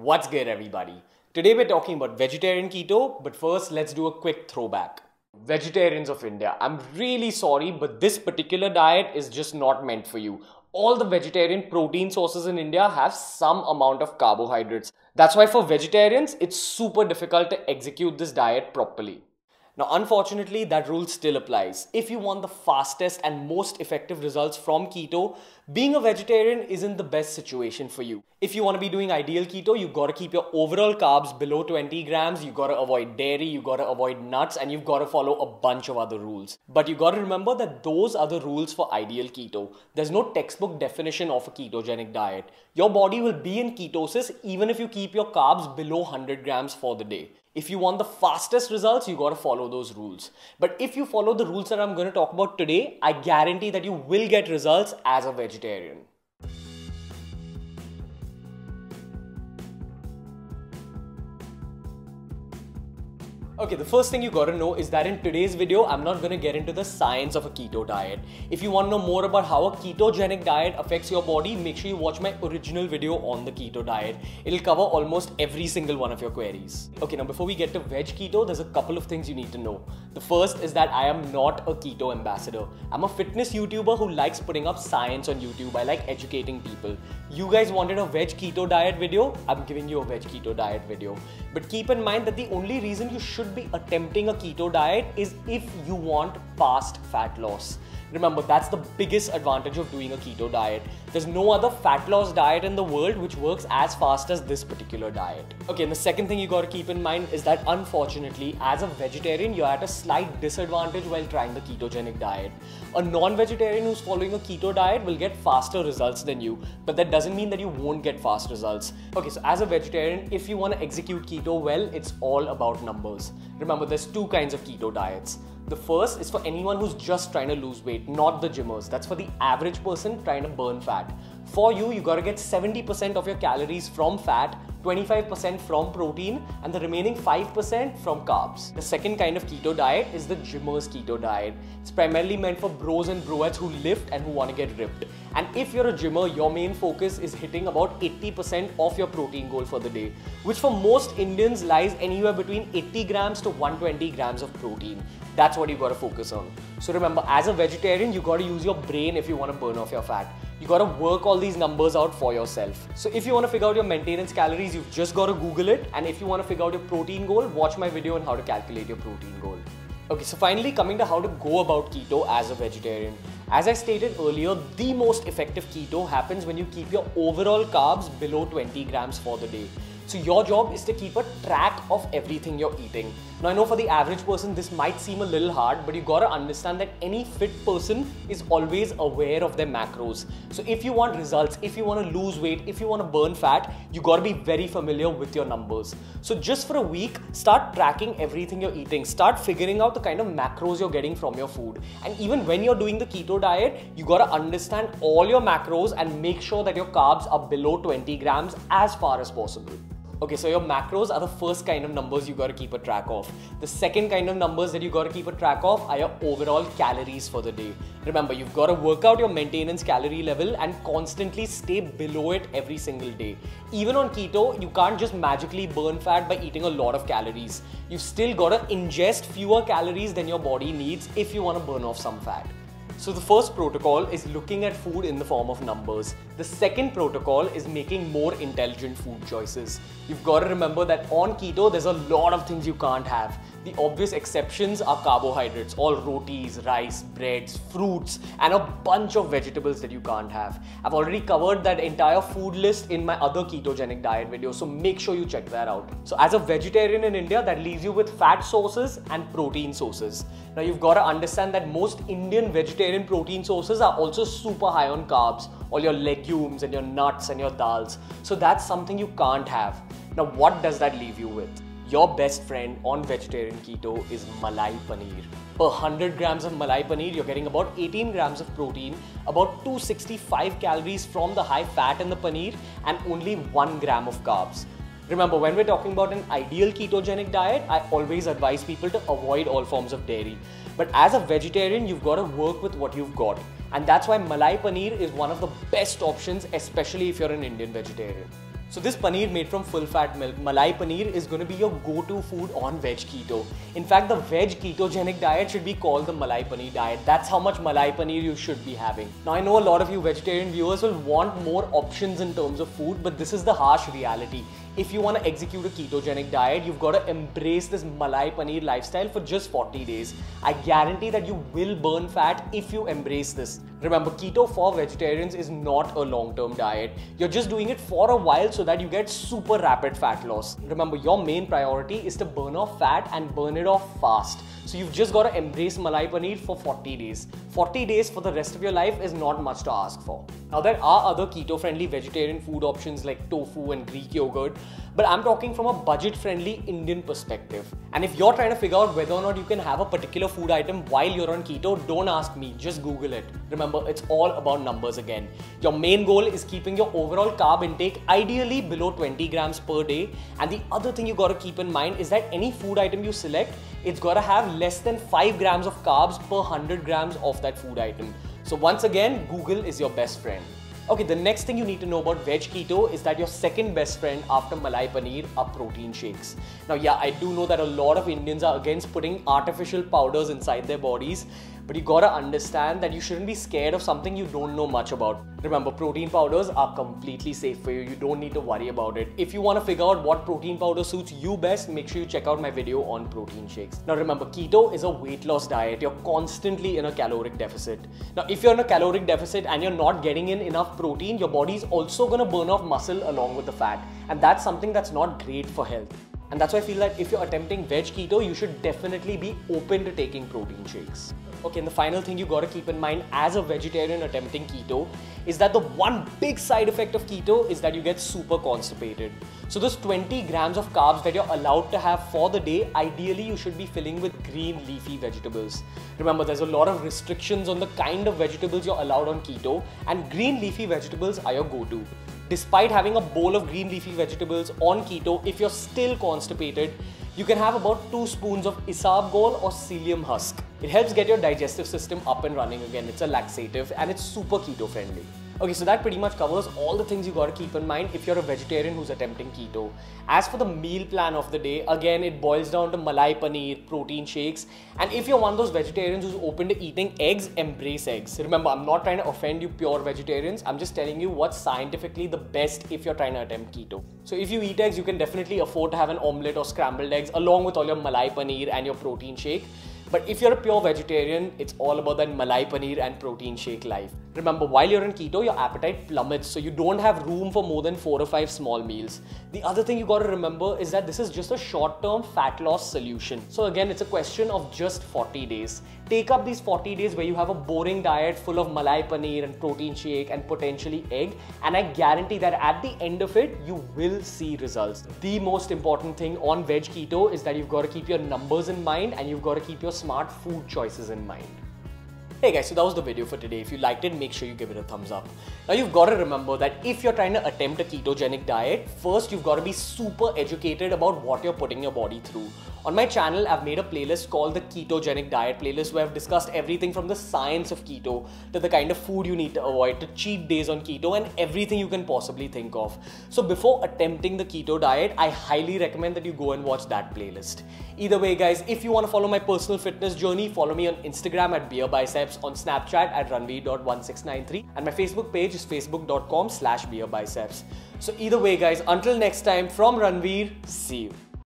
What's good, everybody? Today we're talking about vegetarian keto, but first let's do a quick throwback. Vegetarians of India, I'm really sorry, but this particular diet is just not meant for you. All the vegetarian protein sources in India have some amount of carbohydrates. That's why for vegetarians, it's super difficult to execute this diet properly. Now, unfortunately, that rule still applies. If you want the fastest and most effective results from keto, being a vegetarian isn't the best situation for you. If you want to be doing ideal keto, you've got to keep your overall carbs below 20 grams, you've got to avoid dairy, you've got to avoid nuts, and you've got to follow a bunch of other rules. But you've got to remember that those are the rules for ideal keto. There's no textbook definition of a ketogenic diet. Your body will be in ketosis even if you keep your carbs below 100 grams for the day. If you want the fastest results, you got to follow those rules. But if you follow the rules that I'm going to talk about today, I guarantee that you will get results as a vegetarian. Okay, the first thing you gotta know is that in today's video, I'm not gonna get into the science of a keto diet. If you wanna know more about how a ketogenic diet affects your body, make sure you watch my original video on the keto diet. It'll cover almost every single one of your queries. Okay, now before we get to veg keto, there's a couple of things you need to know. The first is that I am not a keto ambassador. I'm a fitness YouTuber who likes putting up science on YouTube. I like educating people. You guys wanted a veg keto diet video? I'm giving you a veg keto diet video. But keep in mind that the only reason you should be attempting a keto diet is if you want fast fat loss. Remember, that's the biggest advantage of doing a keto diet. There's no other fat loss diet in the world which works as fast as this particular diet. Okay, and the second thing you gotta keep in mind is that unfortunately, as a vegetarian, you're at a slight disadvantage while trying the ketogenic diet. A non-vegetarian who's following a keto diet will get faster results than you, but that doesn't mean that you won't get fast results. Okay, so as a vegetarian, if you wanna execute keto well, it's all about numbers. Remember, there's two kinds of keto diets. The first is for anyone who's just trying to lose weight, not the gymmers. That's for the average person trying to burn fat. For you, you gotta get 70% of your calories from fat, 25% from protein, and the remaining 5% from carbs. The second kind of keto diet is the gymmer's keto diet. It's primarily meant for bros and broettes who lift and who want to get ripped. And if you're a gymmer, your main focus is hitting about 80% of your protein goal for the day, which for most Indians lies anywhere between 80 grams to 120 grams of protein. That's what you gotta focus on. So remember, as a vegetarian, you gotta use your brain if you wanna burn off your fat. You gotta work all these numbers out for yourself. So if you wanna figure out your maintenance calories, you've just gotta Google it. And if you wanna figure out your protein goal, watch my video on how to calculate your protein goal. Okay, so finally coming to how to go about keto as a vegetarian. As I stated earlier, the most effective keto happens when you keep your overall carbs below 20 grams for the day. So your job is to keep a track of everything you're eating. Now I know for the average person this might seem a little hard, but you gotta understand that any fit person is always aware of their macros. So if you want results, if you wanna lose weight, if you wanna burn fat, you gotta be very familiar with your numbers. So just for a week, start tracking everything you're eating. Start figuring out the kind of macros you're getting from your food. And even when you're doing the keto diet, you gotta understand all your macros and make sure that your carbs are below 20 grams as far as possible. Okay, so your macros are the first kind of numbers you gotta keep a track of. The second kind of numbers that you gotta keep a track of are your overall calories for the day. Remember, you've gotta work out your maintenance calorie level and constantly stay below it every single day. Even on keto, you can't just magically burn fat by eating a lot of calories. You've still gotta ingest fewer calories than your body needs if you wanna burn off some fat. So the first protocol is looking at food in the form of numbers. The second protocol is making more intelligent food choices. You've got to remember that on keto, there's a lot of things you can't have. The obvious exceptions are carbohydrates, all rotis, rice, breads, fruits, and a bunch of vegetables that you can't have. I've already covered that entire food list in my other ketogenic diet video, so make sure you check that out. So as a vegetarian in India, that leaves you with fat sources and protein sources. Now you've got to understand that most Indian vegetarian protein sources are also super high on carbs, all your legumes and your nuts and your dals. So that's something you can't have. Now what does that leave you with? Your best friend on vegetarian keto is malai paneer. Per 100 grams of malai paneer, you're getting about 18 grams of protein, about 265 calories from the high fat in the paneer, and only 1 gram of carbs. Remember, when we're talking about an ideal ketogenic diet, I always advise people to avoid all forms of dairy. But as a vegetarian, you've got to work with what you've got. And that's why malai paneer is one of the best options, especially if you're an Indian vegetarian. So this paneer made from full fat milk, malai paneer, is going to be your go-to food on veg keto. In fact, the veg ketogenic diet should be called the malai paneer diet. That's how much malai paneer you should be having. Now I know a lot of you vegetarian viewers will want more options in terms of food, but this is the harsh reality. If you want to execute a ketogenic diet, you've got to embrace this malai paneer lifestyle for just 40 days. I guarantee that you will burn fat if you embrace this. Remember, keto for vegetarians is not a long-term diet. You're just doing it for a while so that you get super rapid fat loss. Remember, your main priority is to burn off fat and burn it off fast. So you've just got to embrace malai paneer for 40 days. 40 days for the rest of your life is not much to ask for. Now there are other keto-friendly vegetarian food options like tofu and Greek yogurt, but I'm talking from a budget-friendly Indian perspective. And if you're trying to figure out whether or not you can have a particular food item while you're on keto, don't ask me, just Google it. Remember, it's all about numbers again. Your main goal is keeping your overall carb intake ideally below 20 grams per day. And the other thing you got to keep in mind is that any food item you select, it's got to have less than 5 grams of carbs per 100 grams of that food item. So once again, Google is your best friend. Okay, the next thing you need to know about veg keto is that your second best friend after malai paneer are protein shakes. Now yeah, I do know that a lot of Indians are against putting artificial powders inside their bodies, but you gotta understand that you shouldn't be scared of something you don't know much about. Remember, protein powders are completely safe for you. You don't need to worry about it. If you want to figure out what protein powder suits you best, make sure you check out my video on protein shakes. Now remember, keto is a weight loss diet. You're constantly in a caloric deficit. Now if you're in a caloric deficit and you're not getting in enough protein, your body is also going to burn off muscle along with the fat. And that's something that's not great for health. And that's why I feel that if you're attempting veg keto, you should definitely be open to taking protein shakes. Okay, and the final thing you gotta keep in mind as a vegetarian attempting keto is that the one big side effect of keto is that you get super constipated. So those 20 grams of carbs that you're allowed to have for the day, ideally you should be filling with green leafy vegetables. Remember, there's a lot of restrictions on the kind of vegetables you're allowed on keto, and green leafy vegetables are your go-to. Despite having a bowl of green leafy vegetables on keto, if you're still constipated, you can have about 2 spoons of isabgol or psyllium husk. It helps get your digestive system up and running again. It's a laxative and it's super keto friendly. Okay, so that pretty much covers all the things you gotta keep in mind if you're a vegetarian who's attempting keto. As for the meal plan of the day, again, it boils down to malai paneer, protein shakes, and if you're one of those vegetarians who's open to eating eggs, embrace eggs. Remember, I'm not trying to offend you pure vegetarians. I'm just telling you what's scientifically the best if you're trying to attempt keto. So if you eat eggs, you can definitely afford to have an omelette or scrambled eggs along with all your malai paneer and your protein shake. But if you're a pure vegetarian, it's all about that malai paneer and protein shake life. Remember, while you're in keto, your appetite plummets, so you don't have room for more than 4 or 5 small meals. The other thing you gotta remember is that this is just a short-term fat loss solution. So again, it's a question of just 40 days. Take up these 40 days where you have a boring diet full of malai paneer and protein shake and potentially egg, and I guarantee that at the end of it, you will see results. The most important thing on veg keto is that you've got to keep your numbers in mind and you've got to keep your smart food choices in mind. Hey guys, so that was the video for today. If you liked it, make sure you give it a thumbs up. Now you've got to remember that if you're trying to attempt a ketogenic diet, first you've got to be super educated about what you're putting your body through. On my channel, I've made a playlist called the Ketogenic Diet playlist where I've discussed everything from the science of keto to the kind of food you need to avoid, to cheat days on keto, and everything you can possibly think of. So before attempting the keto diet, I highly recommend that you go and watch that playlist. Either way guys, if you want to follow my personal fitness journey, follow me on Instagram at BeerBiceps, on Snapchat at ranveer.1693, and my Facebook page is facebook.com/BeerBiceps. So either way guys, until next time, from Ranveer, see you.